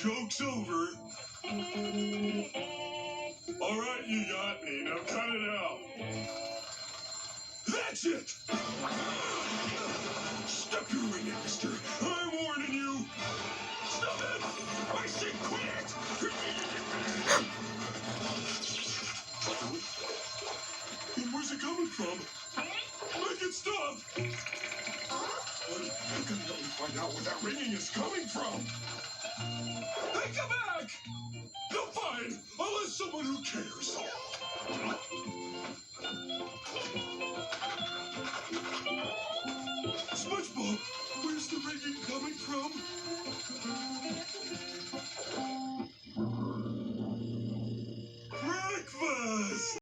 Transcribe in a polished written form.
Joke's over. All right, you got me. Now cut it out. That's it! Stop doing it, mister. I'm warning you. Stop it! I say quit! Where's it coming from? Make it stop! I can help me find out where that ringing is coming from. Hey, come back! No, fine. I'll ask someone who cares. SpongeBob, where's the ringing coming from?